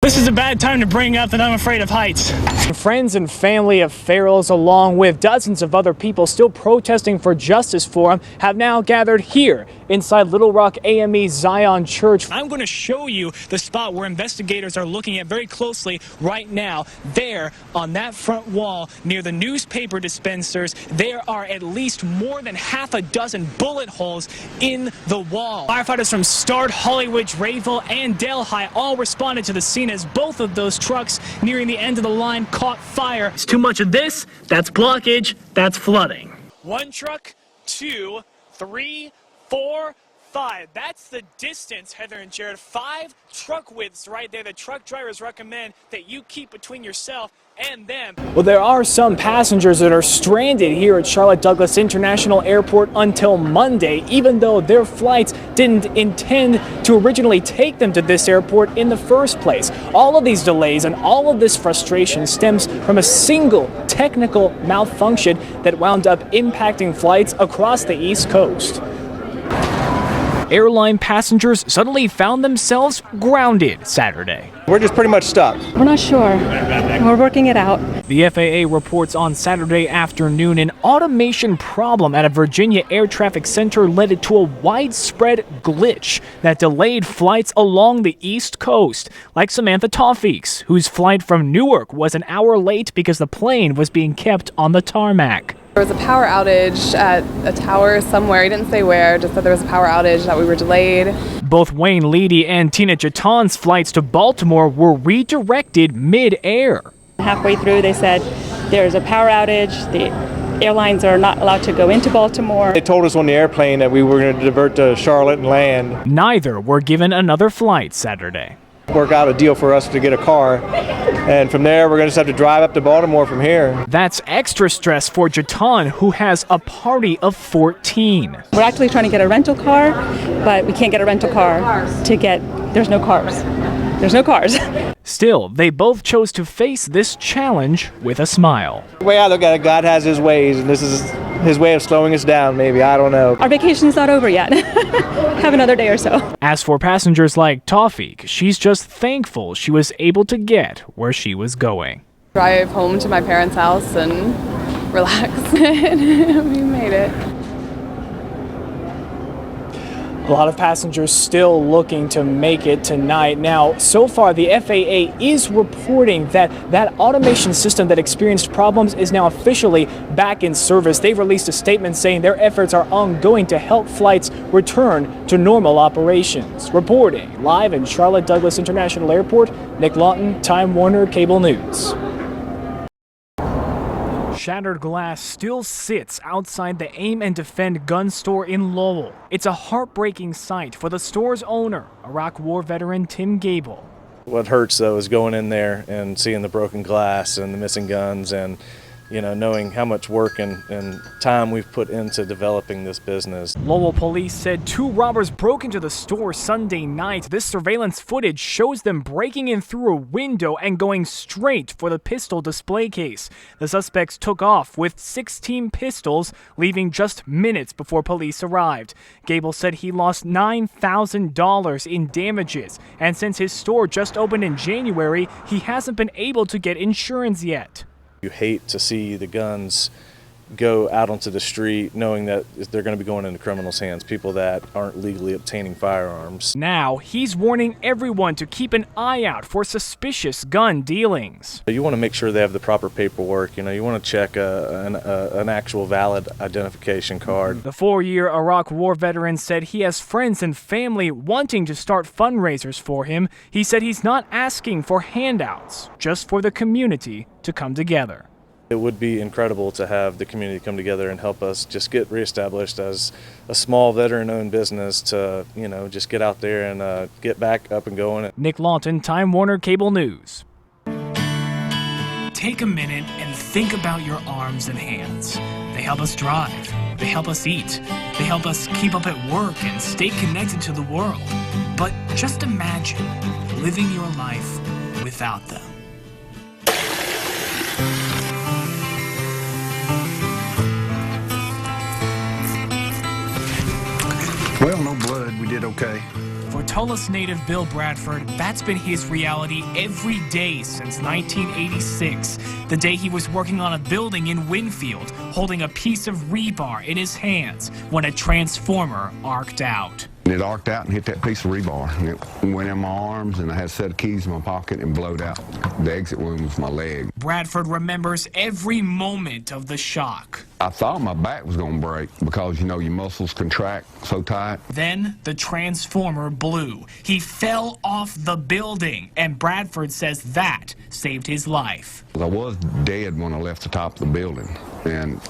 This is a bad time to bring up that I'm afraid of heights. Friends and family of Farrell's, along with dozens of other people still protesting for justice for him, have now gathered here inside Little Rock AME Zion Church. I'm going to show you the spot where investigators are looking at very closely right now. There, on that front wall near the newspaper dispensers, there are at least more than half a dozen bullet holes in the wall. Firefighters from Start, Hollywood, Rayville, and Delhi all responded to the scene as both of those trucks nearing the end of the line caught fire. It's too much of this, that's blockage, that's flooding. One truck, 2, 3, 4, 5. That's the distance, Heather and Jared. 5 truck widths right there. The truck drivers recommend that you keep between yourself and them. Well, there are some passengers that are stranded here at Charlotte Douglas International Airport until Monday, even though their flights didn't intend to originally take them to this airport in the first place. All of these delays and all of this frustration stems from a single technical malfunction that wound up impacting flights across the East Coast. Airline passengers suddenly found themselves grounded Saturday. We're just pretty much stuck. We're not sure. We're working it out. The FAA reports on Saturday afternoon an automation problem at a Virginia air traffic center led to a widespread glitch that delayed flights along the East Coast, like Samantha Tawfiq's, whose flight from Newark was an hour late because the plane was being kept on the tarmac. There was a power outage at a tower somewhere. He didn't say where, just that there was a power outage, that we were delayed. Both Wayne Leedy and Tina Jatan's flights to Baltimore were redirected mid-air. Halfway through, they said there's a power outage. The airlines are not allowed to go into Baltimore. They told us on the airplane that we were going to divert to Charlotte and land. Neither were given another flight Saturday. Work out a deal for us to get a car, and from there we're going to just have to drive up to Baltimore from here. That's extra stress for Jatan, who has a party of 14. We're actually trying to get a rental car, but we can't get a rental car there's no cars. There's no cars. Still, they both chose to face this challenge with a smile. The way I look at it, God has his ways, and this is his way of slowing us down, maybe. I don't know. Our vacation's not over yet. Have another day or so. As for passengers like Tawfiq, she's just thankful she was able to get where she was going. Drive home to my parents' house and relax. We made it. A lot of passengers still looking to make it tonight. Now, so far, the FAA is reporting that automation system that experienced problems is now officially back in service. They've released a statement saying their efforts are ongoing to help flights return to normal operations. Reporting live in Charlotte Douglas International Airport, Nick Lawton, Time Warner Cable News. Shattered glass still sits outside the Aim and Defend gun store in Lowell. It's a heartbreaking sight for the store's owner, Iraq War veteran Tim Gable. What hurts, though, is going in there and seeing the broken glass and the missing guns and, knowing how much work and time we've put into developing this business. Lowell police said 2 robbers broke into the store Sunday night. This surveillance footage shows them breaking in through a window and going straight for the pistol display case. The suspects took off with 16 pistols, leaving just minutes before police arrived. Gable said he lost $9,000 in damages, and since his store just opened in January, he hasn't been able to get insurance yet. You hate to see the guns go out onto the street knowing that they're going to be going into criminals' hands, people that aren't legally obtaining firearms. Now, he's warning everyone to keep an eye out for suspicious gun dealings. You want to make sure they have the proper paperwork. You want to check an actual valid identification card. The 4-year Iraq War veteran said he has friends and family wanting to start fundraisers for him. He said he's not asking for handouts, just for the community to come together. It would be incredible to have the community come together and help us just get reestablished as a small veteran-owned business to, just get out there and get back up and going. Nick Lawton, Time Warner Cable News. Take a minute and think about your arms and hands. They help us drive. They help us eat. They help us keep up at work and stay connected to the world. But just imagine living your life without them. Well, no blood. We did okay. For Tullis native Bill Bradford, that's been his reality every day since 1986, the day he was working on a building in Winfield, holding a piece of rebar in his hands when a transformer arced out. It arced out and hit that piece of rebar, and it went in my arms, and I had a set of keys in my pocket and blowed out. The exit wound was my leg. Bradford remembers every moment of the shock. I thought my back was going to break because, you know, your muscles contract so tight. Then the transformer blew. He fell off the building, and Bradford says that saved his life. I was dead when I left the top of the building, and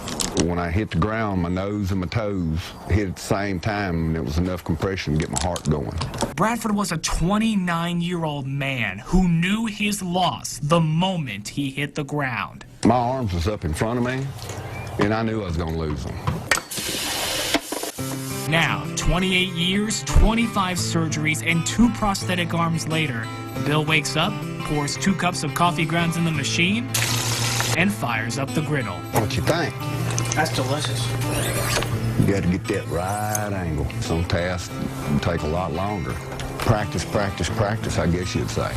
when I hit the ground, my nose and my toes hit at the same time, and it was enough compression to get my heart going. Bradford was a 29-year-old man who knew his loss the moment he hit the ground. My arms was up in front of me, and I knew I was going to lose them. Now, 28 years, 25 surgeries, and 2 prosthetic arms later, Bill wakes up, pours 2 cups of coffee grounds in the machine, and fires up the griddle. What you think? That's delicious. You got to get that right angle. Some tasks take a lot longer. Practice, practice, practice, I guess you'd say.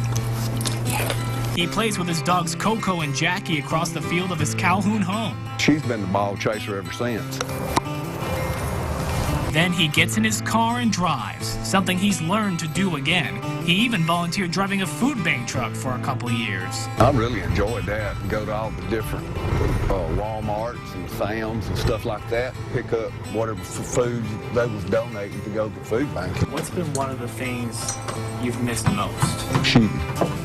He plays with his dogs Coco and Jackie across the field of his Calhoun home. She's been the ball chaser ever since. Then he gets in his car and drives, something he's learned to do again. He even volunteered driving a food bank truck for a couple years. I really enjoyed that. Go to all the different Walmarts and Sam's and stuff like that. Pick up whatever food they was donating to go to the food bank. What's been one of the things you've missed most? Shooting.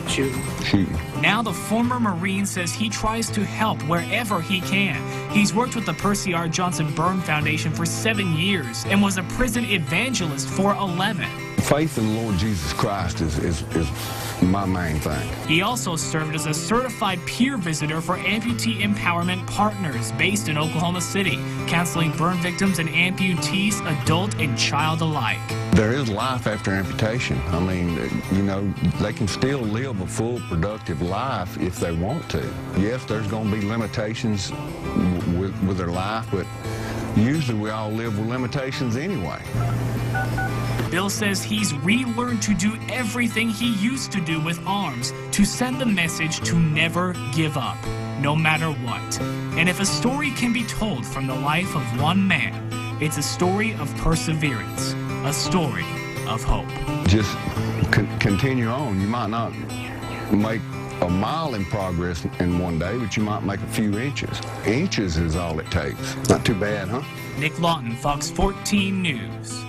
Shooting. Now the former Marine says he tries to help wherever he can. He's worked with the Percy R. Johnson Burn Foundation for 7 years and was a prison evangelist for 11. Faith in the Lord Jesus Christ is my main thing. He also served as a certified peer visitor for Amputee Empowerment Partners based in Oklahoma City, counseling burn victims and amputees, adult and child alike. There is life after amputation. I mean, you know, they can still live a full, productive life if they want to. Yes, there's going to be limitations with their life, but usually we all live with limitations anyway. Bill says he's relearned to do everything he used to do with arms to send the message to never give up, no matter what. And if a story can be told from the life of one man, it's a story of perseverance, a story of hope. Just continue on. You might not make a mile in progress in one day, but you might make a few inches. Inches is all it takes. Not too bad, huh? Nick Lawton, Fox 14 News.